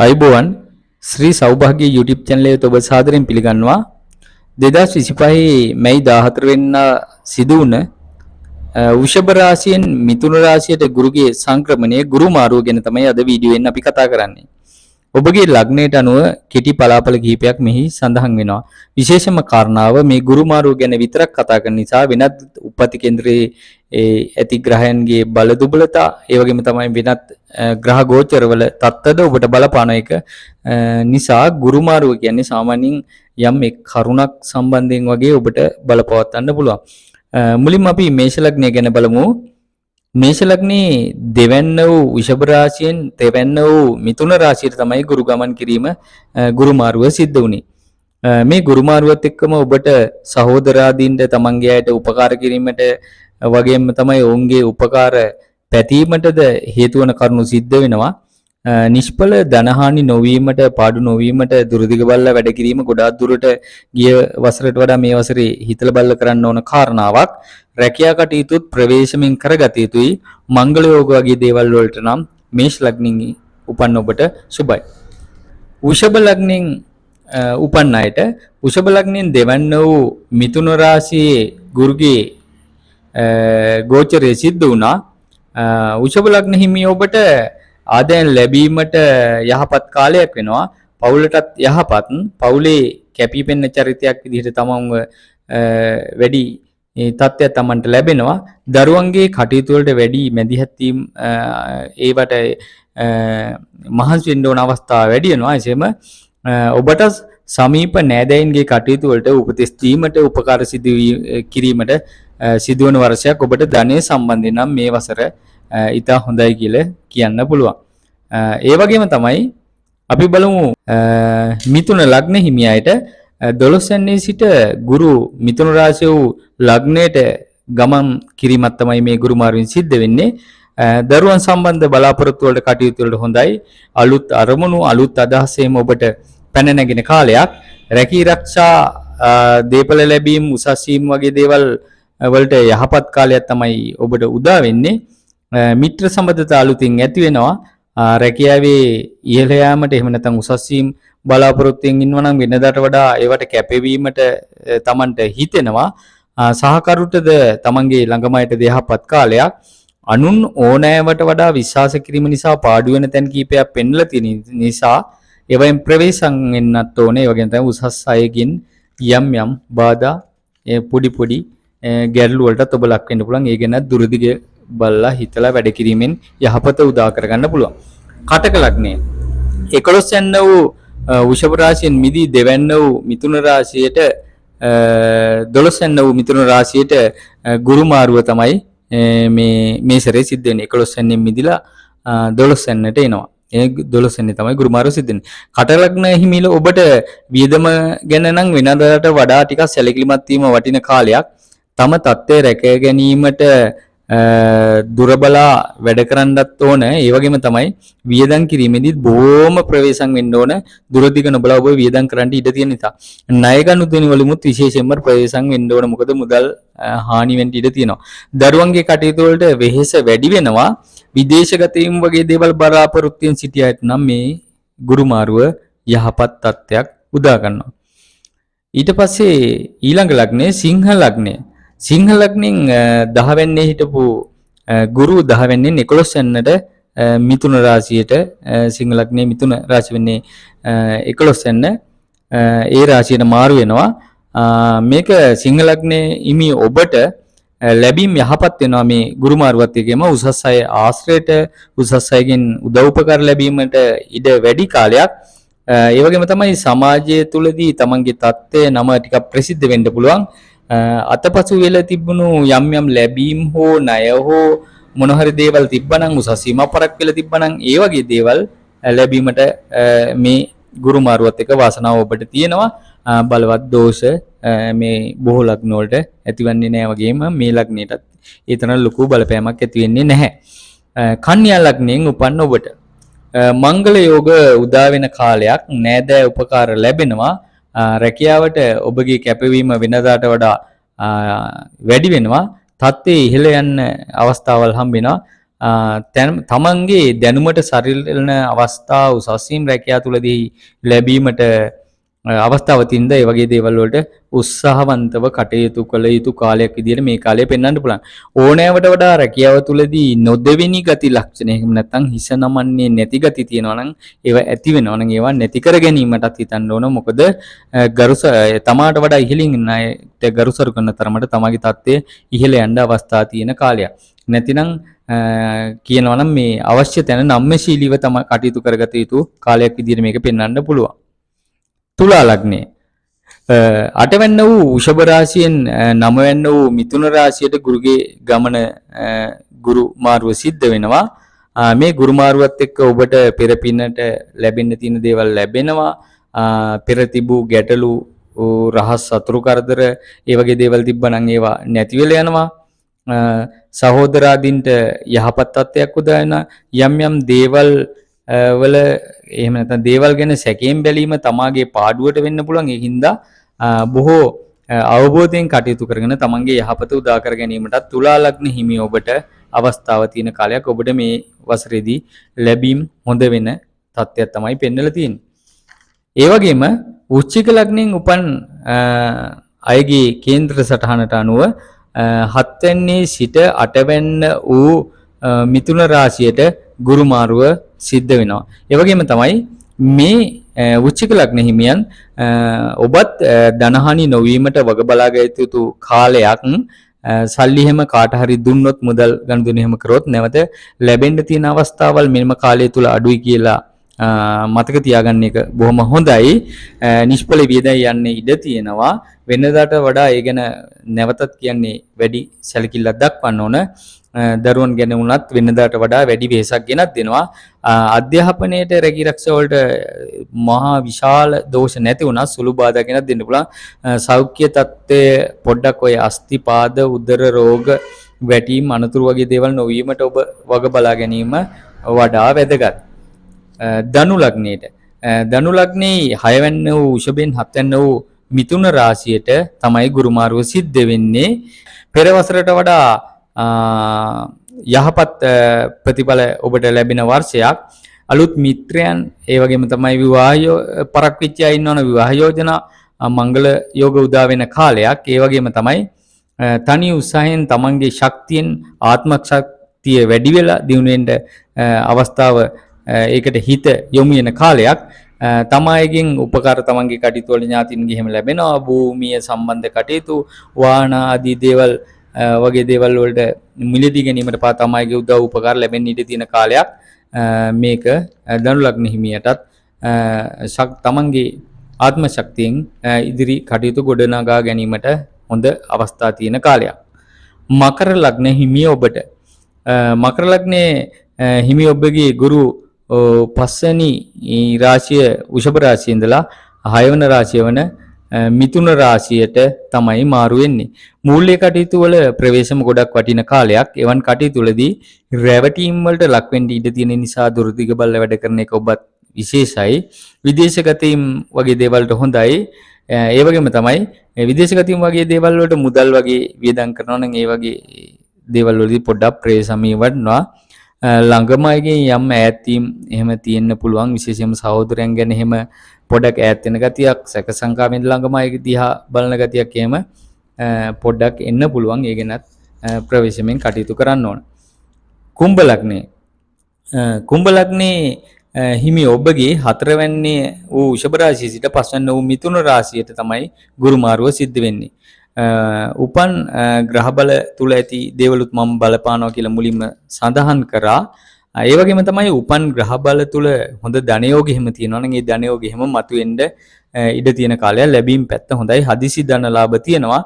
අයිබෝවන් ශ්‍රී සෞභාග්‍ය YouTube channel එකට ඔබ සාදරයෙන් පිළිගන්නවා 2025 මැයි 14 වෙනිදා සිදු වුණ වෘෂභ රාශියෙන් මිථුන රාශියට ගුරුගේ සංක්‍රමණය ගුරු මාරුව ගැන තමයි අද වීඩියෝ එකෙන් අපි කතා කරන්නේ. ඔබගේ ලග්නයට අනුව කෙටි පලාපල කිහිපයක් මෙහි සඳහන් වෙනවා. විශේෂම කාරණාව මේ ගුරු මාරුව ගැන විතරක් කතා කරන නිසා වෙනත් උපති කේන්ද්‍රයේ ඇති ග්‍රහයන්ගේ බල දුබලතා ඒ වගේම තමයි වෙනත් ග්‍රහ ගෝචරවල තත්ත්වද ඔබට බලපාන එක නිසා ගුරු මාරුව කියන්නේ සාමාන්‍යයෙන් යම් එක් කරුණක් සම්බන්ධයෙන් වගේ ඔබට බලපවත්වන්න පුළුවන්. මුලින්ම අපි මේෂ ලග්නය ගැන බලමු. මේෂ ලග්නයේ දෙවැන්න වූ වෘෂභ රාශියෙන් තෙවැන්න වූ මිථුන රාශියට තමයි ගුරු ගමන් කිරීම ගුරු මාරුව සිද්ධ වුණේ. මේ ගුරු මාරුවත් එක්කම ඔබට සහෝදරාදීන්ට තමන්ගේ අයට උපකාර කිරීමට වගේම තමයි ඔවුන්ගේ උපකාර පැතීමටද හේතු වන කරුණු සිද්ධ වෙනවා. නිෂ්ඵල ධනහානි නොවීමට පාඩු නොවීමට දුරදිග බලලා වැඩ කිරීම ගොඩාක් දුරට ගිය වසරට වඩා මේ වසරේ හිතලා බලලා කරන්න ඕන කාරණාවක්. රැකියා කටයුතුත් ප්‍රවේශමෙන් කරගත යුතුයි. මංගල යෝග වගේ දේවල් වලට නම් මේෂ ලග්නෙන් උපන්න ඔබට සුබයි. වෘෂභ ලග්නෙන් උපන්න අයට වෘෂභ ලග්නෙන් දෙවන්න වූ මිථුන රාශියේ ගුරුගේ ගෝචරය සිද්ධ වුණා. වෘෂභ ලග්න හිමි ඔබට ආදායම් ලැබීමට යහපත් කාලයක් වෙනවා. පවුලටත් යහපත්. පවුලේ කැපිපෙන්න චරිතයක් විදිහට තමන්ව වැඩි තත්ත්වයක් තමන්ට ලැබෙනවා. දරුවන්ගේ කටයුතු වලට වැඩි මැදිහත් වීම ඒවට මහන්සි වෙන්න ඕන අවස්ථා වැඩි වෙනවා. එසේම ඔබට සමීප නෑදෑයින්ගේ කටයුතු වලට උපදෙස් දීමට උපකාර සිදු කිරීමට සිදුවන වර්ෂයක් ඔබට ධනය සම්බන්ධයෙන් නම් මේ වසර ඉතා හොඳයි කියලා කියන්න පුළුවන්. ඒ වගේම තමයි අපි බලමු මිථුන ලග්න හිමියයට 12 වෙනි සිට ගුරු මිථුන රාශිය වූ ලග්නයට ගමන් කිරීමක් තමයි මේ ගුරු මාරුවෙන් සිද්ධ වෙන්නේ. දරුවන් සම්බන්ධ බලාපොරොත්තු වලට කටයුතු වලට හොඳයි. අලුත් අරමුණු අලුත් අදහසෙම ඔබට පැන නැගෙන කාලයක්. රැකී ආරක්ෂා දීපල ලැබීම් උසස් වීම වගේ දේවල් වලට යහපත් කාලයක් තමයි ඔබට උදා වෙන්නේ. මිත්‍ර සම්බන්ධතා අලුතින් ඇති වෙනවා. රැකියාවේ ඉහළ යාමට එහෙම නැත්නම් උසස් වීම බලාපොරොත්තුෙන් ඉන්නවා නම් වෙනදාට වඩා ඒවට කැපවීමට Tamanට හිතෙනවා. සහකරුටද Tamanගේ ළඟමයිටද යහපත් කාලයක්. අනුන් ඕනෑවට වඩා විශ්වාස කිරීම නිසා පාඩු වෙන තැන් කීපයක් පෙන්ලා තියෙන නිසා ඒවෙන් ප්‍රවේශම් වෙන්නත් ඕනේ. ඒ වගේම තමයි උසස් අයකින් යම් යම් බාධා පොඩි ගැටලු වලටත් ඔබ ලක් වෙන්න පුළුවන්. ඒ ගැන දුරදිග බලලා හිතලා වැඩ කිරීමෙන් යහපත උදා කරගන්න පුළුවන්. කටක ලග්නය 11 යන්න වූ වෘෂභ රාශියෙන් මිදී දෙවැන්න වූ මිථුන රාශියට 12 යන්න වූ මිථුන රාශියට ගුරු මාරුව තමයි මේ සැරේ සිද්ධ වෙන්නේ. 11 යන්නෙන් මිදිලා 12 යන්නට එනවා. ඒ 12 යන්නේ තමයි ගුරු මාරුව සිද්ධ වෙන්නේ. කට ලග්න හිමිල ඔබට වියදම ගැන නම් වෙනදාට වඩා ටිකක් සැලකිලිමත් වීම වටින කාලයක්. තම තත්ත්වය රැක ගැනීමට දුරබලා වැඩ කරන්නත් ඕන. ඒ වගේම තමයි වියදම් කිරීමේදී බොහොම ප්‍රවේශම් වෙන්න ඕන. දුරදිග නොබලා ඔබ වියදම් කරන්න ඉඩ තියෙන නිසා ණය ගනුදෙනු වලමුත් විශේෂයෙන්ම ප්‍රවේශම් වෙන්න ඕන. මොකද මුදල් හානි වෙන්න ඉඩ තියෙනවා. දරුවන්ගේ කටයුතු වලට වෙහෙස වැඩි වෙනවා. විදේශගත වීම වගේ දේවල් බලාපොරොත්තුෙන් සිටියාට නම් මේ ගුරු මාරුව යහපත් තත්ත්වයක් උදා කරනවා. ඊට පස්සේ ඊළඟ ලග්නේ සිංහ ලග්නය. සිංහ ලග්නෙන් 10 වෙනිදා හිටපු ගුරු 10 වෙනිදෙන් 11 වෙනිදාට මිථුන රාශියට සිංහ ලග්නේ මිථුන රාශිය වෙන්නේ 11 වෙනිදා ඒ රාශියට මාරු වෙනවා. මේක සිංහ ලග්නේ ඉමි ඔබට ලැබීම් යහපත් වෙනවා. මේ ගුරු මාරුවත් එක්කම උසස් අය ආශ්‍රයයට උසස් අයගෙන් උදව් උපකාර ලැබීමට ඉඩ වැඩි කාලයක්. ඒ වගේම තමයි සමාජය තුලදී තමන්ගේ தත්ත්වය නම ටිකක් ප්‍රසිද්ධ වෙන්න පුළුවන්. අතපසු වෙලා තිබුණු යම් ලැබීම් හෝ ණය හෝ මොන හරි දේවල් තිබ්බනම් උසස් සීමාපරක් වෙලා තිබ්බනම් ඒ වගේ දේවල් ලැබීමට මේ ගුරු මාරුවත් එක වාසනාව ඔබට තියෙනවා. බලවත් දෝෂ මේ බොහෝ ලග්න වලට ඇතිවන්නේ නැහැ. වගේම මේ ලග්නයටත් ඒ තරම් ලොකු බලපෑමක් ඇති වෙන්නේ නැහැ. කන්‍යා ලග්නයෙන් උපන්න ඔබට මංගල යෝග උදා වෙන කාලයක්. නෑදෑ උපකාර ලැබෙනවා. රැකියාවට ඔබගේ කැපවීම වෙනදාට වඩා වැඩි වෙනවා. තත්ත්වයේ ඉහළ යන අවස්ථාවල් හම්බ වෙනවා. තමන්ගේ දැනුමට සරිලන අවස්ථා උසස්වීම් රැකියා තුළදී ලැබීමට අවස්ථාව තින්ද ඒ වගේ දේවල් වලට උත්සාහවන්තව කටයුතු කළ යුතු කාලයක් විදිහට මේ කාලය පෙන්වන්න පුළුවන්. ඕනෑවට වඩා රැකියාව තුළදී නොදෙවෙනි ගති ලක්ෂණ එහෙම නැත්නම් හිස නමන්නේ නැති ගති තියෙනවා නම් ඒවා ඇති වෙනවා නම් ඒවා නැති කර ගැනීමටත් හිතන්න ඕන. මොකද තමාට වඩා ඉහළින් ඉන්න අයට ගරුසරු කරන තරමට තමගේ තත්ත්වය ඉහළ යන්න අවස්ථා තියෙන කාලයක්. නැතිනම් කියනවා නම් මේ අවශ්‍ය තැන නම්‍යශීලීව තම කටයුතු කරගත යුතු කාලයක් විදිහට මේක පෙන්වන්න පුළුවන්. තුලා ලග්නේ අටවැන්න වූ වෘෂභ රාශියෙන් නවවැන්න වූ මිථුන රාශියට ගුරුගේ ගමන ගුරු මාරුව සිද්ධ වෙනවා. මේ ගුරු මාරුවත් එක්ක ඔබට පෙර පින්නට ලැබෙන්න තියෙන දේවල් ලැබෙනවා. පෙර තිබූ ගැටලු රහස් සතුරු කරදර ඒ වගේ දේවල් තිබ්බනම් ඒවා නැති වෙලා යනවා. සහෝදරාදීන්ට යහපත් තත්ත්වයක් උදා වෙන යම් යම් දේවල් වල එහෙම නැත්නම් දේවල් ගැන සැකයෙන් බැලීම තමාගේ පාඩුවට වෙන්න පුළුවන්. ඒ හින්දා බොහෝ අවබෝධයෙන් කටයුතු කරගෙන තමන්ගේ යහපත උදා කර ගැනීමටත් තුලා ලග්න හිමි ඔබට අවස්ථාව තියෙන කාලයක් ඔබට මේ වසරේදී ලැබීම් හොඳ වෙන තත්ත්වයක් තමයි පෙන්වලා තියෙන්නේ. ඒ වගේම වෘශ්චික ලග්නයෙන් උපන් අයගේ කේන්ද්‍ර සටහනට අනුව 7 වෙනියේ සිට 8 වෙන්න වූ මිථුන රාශියට ගුරු මාරුව සිද්ධ වෙනවා. ඒ වගේම තමයි මේ වෘශ්චික ලග්න හිමියන් ඔබත් ධනහානි නොවීමට වග බලා ගත යුතු කාලයක්. සල්ලි හැම කාට හරි දුන්නොත් මුදල් ගනුදෙනු හැම කරොත් නැවත ලැබෙන්න තියෙන අවස්ථාවල් මෙන්න කාලය තුල අඩුයි කියලා මතක තියාගන්න එක බොහොම හොඳයි. නිෂ්ඵල වියදයි යන්නේ ඉඩ තියෙනවා. වෙනදාට වඩා ඒ ගැන නැවතත් කියන්නේ වැඩි සැලකිල්ලක් දක්වන්න ඕන. දරුවන් ගැන වුණත් වෙනදාට වඩා වැඩි වෙහසක් ගෙනත් දෙනවා. අධ්‍යාපනයේට රැකී ආරක්ෂා වලට මහා විශාල දෝෂ නැති වුණා සුළු බාධා ගෙනත් දෙන්න පුළුවන්. සෞඛ්‍ය තත්ත්වය පොඩ්ඩක් ඔය අස්ථි පාද උදර රෝග වැටීම් අනතුරු වගේ දේවල් නොවීමට ඔබ වග බලා ගැනීම වඩා වැදගත්. ධනු ලග්නයේට ධනු ලග්නේ 6 වෙනි වූ වෘෂභෙන් 7 වෙනි වූ මිථුන රාශියට තමයි ගුරු මාරුව සිද්ධ වෙන්නේ. පෙර වසරට වඩා යහපත් ප්‍රතිඵල ඔබට ලැබෙන වර්ෂයක්. අලුත් මිත්‍රයන් ඒ වගේම තමයි විවාහ පරක් වෙච්ච අය ඉන්නවනේ විවාහ යෝජනා මංගල යෝග උදා වෙන කාලයක්. ඒ වගේම තමයි තනි උත්සාහයෙන් තමන්ගේ ශක්තියෙන් ආත්ම ශක්තිය වැඩි වෙලා දිනු වෙන්න අවස්ථාව ඒකට හිත යොමු වෙන කාලයක්. තමයිගෙන් උපකාර තමන්ගේ කටයුතු වල ඥාතින්ගේ හැම ලැබෙනවා. භූමිය සම්බන්ධ කටයුතු වාහන ආදී දේවල් වගේ දේවල් වලට මිලදී ගැනීමට පා තමයිගේ උදව් උපකාර ලැබෙන්න ඉඩ තියෙන කාලයක්. මේක ධනු ලග්න හිමියටත් තමන්ගේ ආත්ම ශක්තියෙන් ඉදිරි කටයුතු ගොඩනගා ගැනීමට හොඳ අවස්ථා තියෙන කාලයක්. මකර ලග්න හිමිය ඔබට මකර ලග්නේ හිමි ඔබගේ ගුරු 5 වෙනි රාශිය වෘෂභ රාශිය ඉඳලා 6 වෙනි රාශිය වන මිථුන රාශියට තමයි මාරු වෙන්නේ. මූල්‍ය කටයුතු වල ප්‍රවේශම ගොඩක් වටින කාලයක්. එවන් කටයුතු වලදී රැවටීම් වලට ලක් වෙන්න ඉඩ තියෙන නිසා දුරදිග බල්ල වැඩ කරන එක ඔබත් විශේෂයි. විදේශගතීම් වගේ දේවල් වලට හොඳයි. ඒ වගේම තමයි විදේශගතීම් වගේ දේවල් වලට මුදල් වගේ වියදම් කරනවා නම් ඒ වගේ දේවල් වලදී පොඩ්ඩක් ප්‍රේසමී වඩනවා. ළඟම අයගෙන් යම් ඈත්වීම් එහෙම තියෙන්න පුළුවන්. විශේෂයෙන්ම සහෝදරයන් ගැන එහෙම පොඩක් ඈත් වෙන ගතියක් සැක සංකාවෙන් ළඟම අය දිහා බලන ගතියක් එහෙම පොඩ්ඩක් එන්න පුළුවන්. ඒ ගැනත් ප්‍රවේශමෙන් කටයුතු කරන්න ඕන. කුම්භ ලග්නේ කුම්භ ලග්නේ හිමි ඔබගේ 4 වෙනි වූ වෘෂභ රාශිය සිට 5 වෙනි වූ මිථුන රාශියට තමයි ගුරු මාරුව සිද්ධ වෙන්නේ. උපන් ග්‍රහ බල තුල ඇති දේවලුත් මම බලපානවා කියලා මුලින්ම සඳහන් කරා. ඒ වගේම තමයි උපන් ග්‍රහ බල තුල හොඳ ධනයෝග එහෙම තියෙනවා නම් ඒ ධනයෝග එහෙම මතුවෙන්න ඉඩ තියෙන කාලය. ලැබීම් පැත්ත හොඳයි. හදිසි ධන ලාභ තියෙනවා.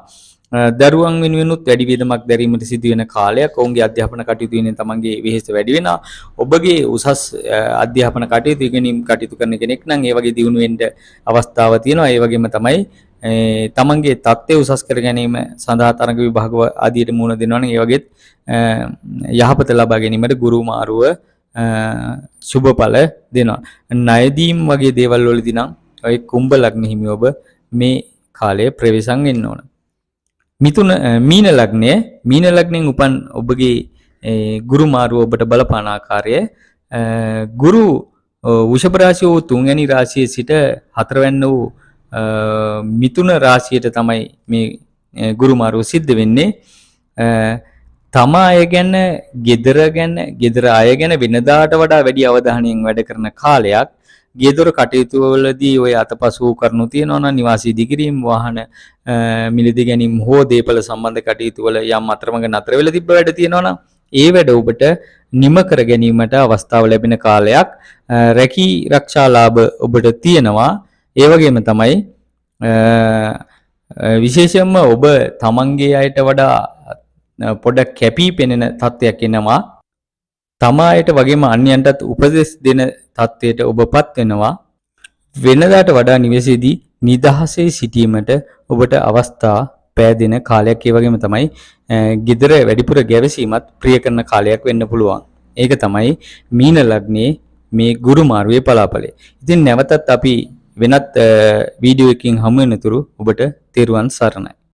දරුවන් වෙනුවෙනුත් වැඩි වේදමක් දැරීමට සිදු වෙන කාලයක්. ඔවුන්ගේ අධ්‍යාපන කටයුතු වෙනින් තමන්ගේ වෙහෙස වැඩි වෙනවා. ඔබගේ උසස් අධ්‍යාපන කටයුතු ඉගෙනීම් කටයුතු කරන කෙනෙක් නම් ඒ වගේ දියුණු වෙන්න අවස්ථාවක් තියෙනවා. ඒ වගේම තමයි තමන්ගේ தත්ත්වය උසස් කර ගැනීම සඳහා තරඟ විභාග ආදියට මුහුණ දෙනවා නම් ඒ වගේත් යහපත ලබා ගැනීමට ගුරු මාරුව සුබඵල දෙනවා. ණයදීම් වගේ දේවල් වලදී නම් ඔය කුම්භ ලග්න හිමි ඔබ මේ කාලයේ ප්‍රවේශම් වෙන්න ඕන. මීන ලග්නයෙන් උපන් ඔබගේ ගුරු මාරුව ඔබට බලපාන ආකාරය ගුරු වෘෂභ රාශිය වූ තුන්වැනි රාශියේ සිට හතරවැන්න වූ මිථුන රාශියට තමයි මේ ගුරු මාරුව සිද්ධ වෙන්නේ. තමා අය ගැන, gedara ගැන, gedara අය ගැන වෙනදාට වඩා වැඩි අවධානයෙන් වැඩ කරන කාලයක්. ගෙදර කටයුතු වලදී ඔය අතපසු කරුණු තියෙනවා නම් නිවාස ඉදිකිරීම, වාහන මිලදී ගැනීම හෝ දේපල සම්බන්ධ කටයුතු වල යම් අතරමඟ නතර වෙලා තිබ්බ වැඩ තියෙනවා නම් ඒ වැඩ ඔබට නිම කර ගැනීමට අවස්ථාව ලැබෙන කාලයක්. රැකී ආරක්ෂා ලාභ ඔබට තියෙනවා. ඒ වගේම තමයි විශේෂයෙන්ම ඔබ තමන්ගේ අයට වඩා පොඩක් කැපී පෙනෙන තත්ත්වයක් එනවා. තමායට වගේම අන්‍යයන්ටත් උපදෙස් දෙන තත්ත්වයට ඔබපත් වෙනවා. වෙනදාට වඩා නිවසේදී නිදහසේ සිටීමට ඔබට අවස්ථා පෑදෙන කාලයක්. ඒ වගේම තමයි ගෙදර වැඩිපුර ගැවසීමත් ප්‍රිය කරන කාලයක් වෙන්න පුළුවන්. ඒක තමයි මීන ලග්නයේ මේ ගුරු මාරුවේ පලාඵලය. ඉතින් නැවතත් අපි වෙනත් වීඩියෝ එකකින් හමු වෙනතුරු ඔබට තෙරුවන් සරණයි.